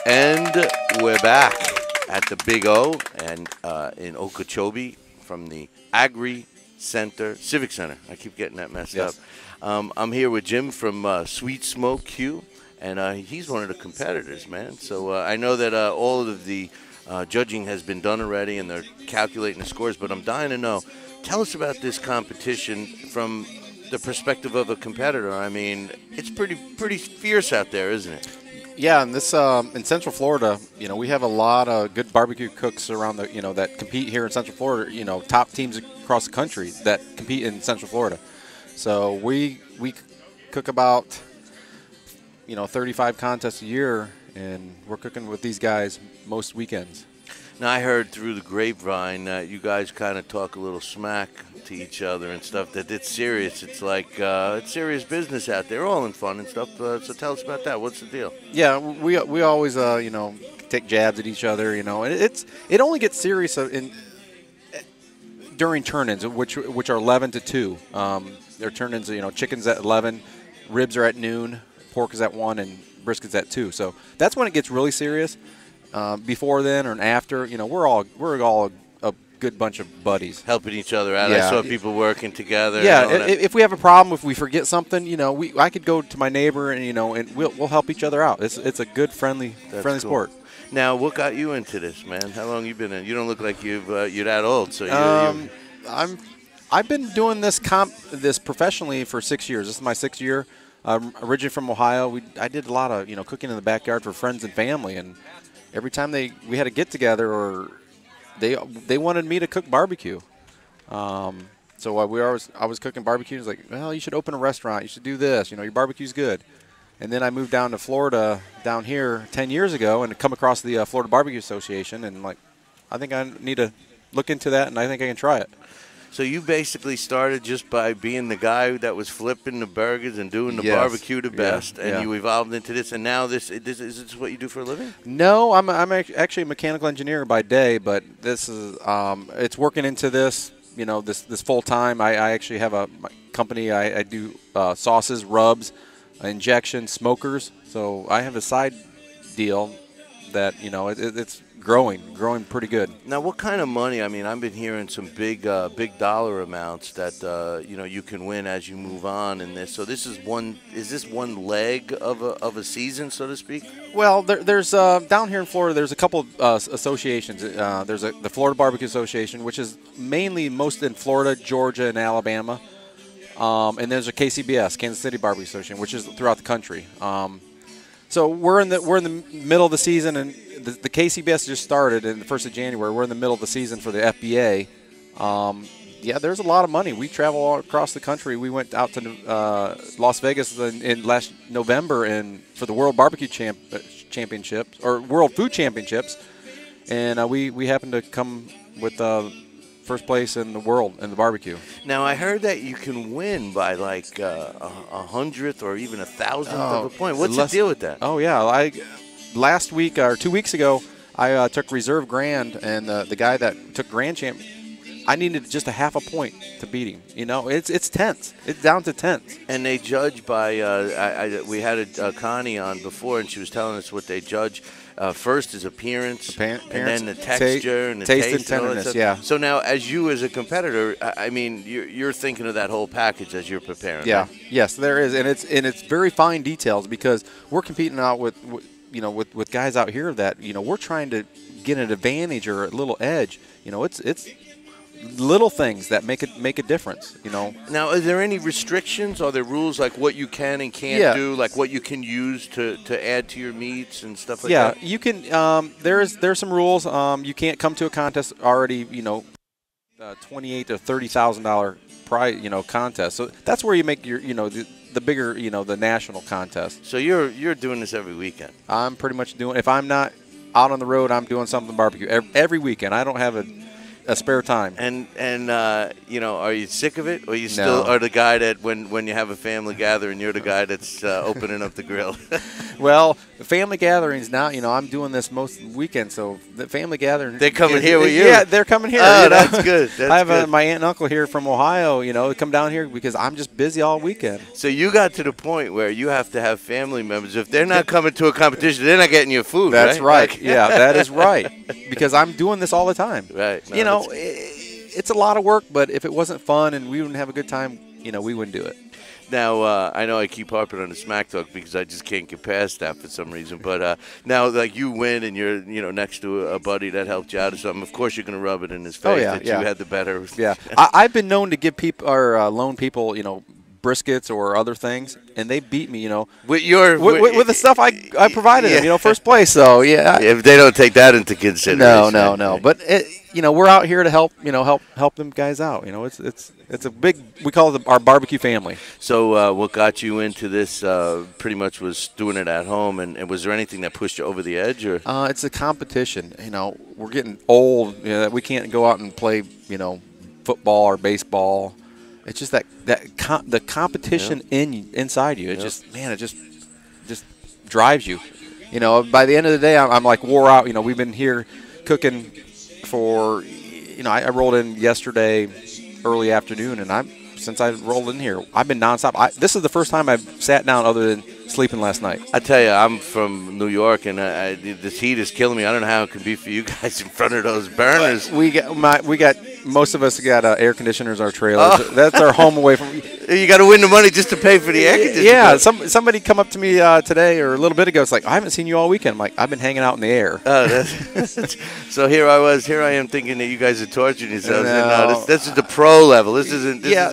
And we're back at the Big O and in Okeechobee from the Agri Center, Civic Center. I keep getting that messed up. I'm here with Jim from Sweet Smoke Q, and he's one of the competitors, man. So I know that all of the judging has been done already, and they're calculating the scores, but I'm dying to know. Tell us about this competition from the perspective of a competitor. I mean, it's pretty fierce out there, isn't it? Yeah, and this in Central Florida, we have a lot of good barbecue cooks around the, that compete here in Central Florida. Top teams across the country that compete in Central Florida. So we cook about 35 contests a year, and we're cooking with these guys most weekends. Now, I heard through the grapevine that you guys kind of talk a little smack to each other and stuff, that it's serious. It's like it's serious business out there, all in fun and stuff. So tell us about that. What's the deal? Yeah, we always, take jabs at each other, and it only gets serious during turn-ins, which are 11 to 2. Their turn-ins, chicken's at 11, ribs are at noon, pork is at 1, and brisket's at 2. So that's when it gets really serious. Before then or after, we're all a good bunch of buddies, helping each other out. Yeah. I saw people working together. Yeah, if we have a problem, if we forget something, I could go to my neighbor and and we'll help each other out. It's a good friendly cool. sport. Now, what got you into this, man? How long you been in? You don't look like you're that old. So I've been doing this professionally for 6 years. This is my 6th year. Originally from Ohio, I did a lot of cooking in the backyard for friends and family, and every time we had a get together or they wanted me to cook barbecue. So I was cooking barbecue. It was like, well, you should open a restaurant. You should do this. Your barbecue's good. And then I moved down to Florida, down here 10 years ago, and come across the Florida Barbecue Association, and I think I need to look into that, and I think I can try it. So you basically started just by being the guy that was flipping the burgers and doing the barbecue the best, and you evolved into this, and now is this what you do for a living? No, I'm actually a mechanical engineer by day, but this is it's working into this, this full time. I actually have a company. I do sauces, rubs, injection, smokers. So I have a side deal that it's growing pretty good. Now, what kind of money? I mean, I've been hearing some big dollar amounts that you can win as you move on in this. So this is this one leg of a season, so to speak? Well, there's down here in Florida, there's a couple associations. There's the Florida Barbecue Association, which is mainly most in Florida, Georgia, and Alabama. And there's a KCBS, Kansas City Barbecue Association, which is throughout the country. So we're in the middle of the season, and the KCBS just started in the 1st of January. We're in the middle of the season for the FBA. There's a lot of money. We travel all across the country. We went out to Las Vegas in last November for the World Barbecue Championships or World Food Championships, and we happened to come with first place in the world in the barbecue. Now, I heard that you can win by like a hundredth or even a thousandth of a point. What's the deal with that? Oh, yeah. Last week or 2 weeks ago, I took reserve grand, and the guy that took grand champ, I needed just a half a point to beat him. It's tenths. It's down to tenths. And they judge by we had Connie on before, and she was telling us what they judge. First is appearance, and then the texture and the taste and tenderness. Yeah. So now, as a competitor, I mean, you're thinking of that whole package as you're preparing. Yeah. Right? Yes, there is, and it's very fine details because we're competing out with guys out here that we're trying to get an advantage or a little edge. It's little things that make a difference. Now, are there any restrictions? Are there rules like what you can and can't do, like what you can use to add to your meats and stuff like that? Yeah, you can. There's some rules. You can't come to a contest already. $28,000 to $30,000 prize. Contest. So that's where you make your the bigger the national contest. So you're doing this every weekend. I'm pretty much doing. If I'm not out on the road, I'm doing something barbecue every weekend. I don't have a a spare time. And are you sick of it, or you still are the guy that when you have a family gathering, you're the guy that's opening up the grill? Well, family gatherings now, I'm doing this most weekends, so the family gathering. They're coming here with you. Yeah, they're coming here. Oh, that's good. I have my aunt and uncle here from Ohio, to come down here because I'm just busy all weekend. So you got to the point where you have to have family members. If they're not coming to a competition, they're not getting your food. That's right. Like, yeah, that is right. Because I'm doing this all the time. Right. No, it's a lot of work, but if it wasn't fun and we wouldn't have a good time, we wouldn't do it. Now, I know I keep harping on the smack talk because I just can't get past that for some reason. But now, like, you win and you're, next to a buddy that helped you out or something. Of course, you're going to rub it in his face that you had the better. Yeah. I've been known to give people or loan people, briskets or other things, and they beat me, with the stuff I provided them, first place. So if they don't take that into consideration, no. But we're out here to help, help them guys out. It's a big. We call it our barbecue family. So what got you into this? Pretty much was doing it at home, and was there anything that pushed you over the edge, or? It's a competition. We're getting old. We can't go out and play, football or baseball. It's just the competition inside you. It just drives you. By the end of the day, I'm like wore out. We've been here cooking for. I rolled in yesterday, early afternoon, and since I rolled in here, I've been nonstop. This is the first time I've sat down other than sleeping last night. I tell you, I'm from New York, and this heat is killing me. I don't know how it can be for you guys in front of those burners. We got most of us got air conditioners in our trailers. Oh. That's our home away from. You got to win the money just to pay for the air conditioner. Yeah, somebody come up to me today or a little bit ago. It's like, I haven't seen you all weekend. I'm like, I've been hanging out in the air. Oh, so here I am thinking that you guys are torturing yourselves. No. This is the pro level. This isn't. This is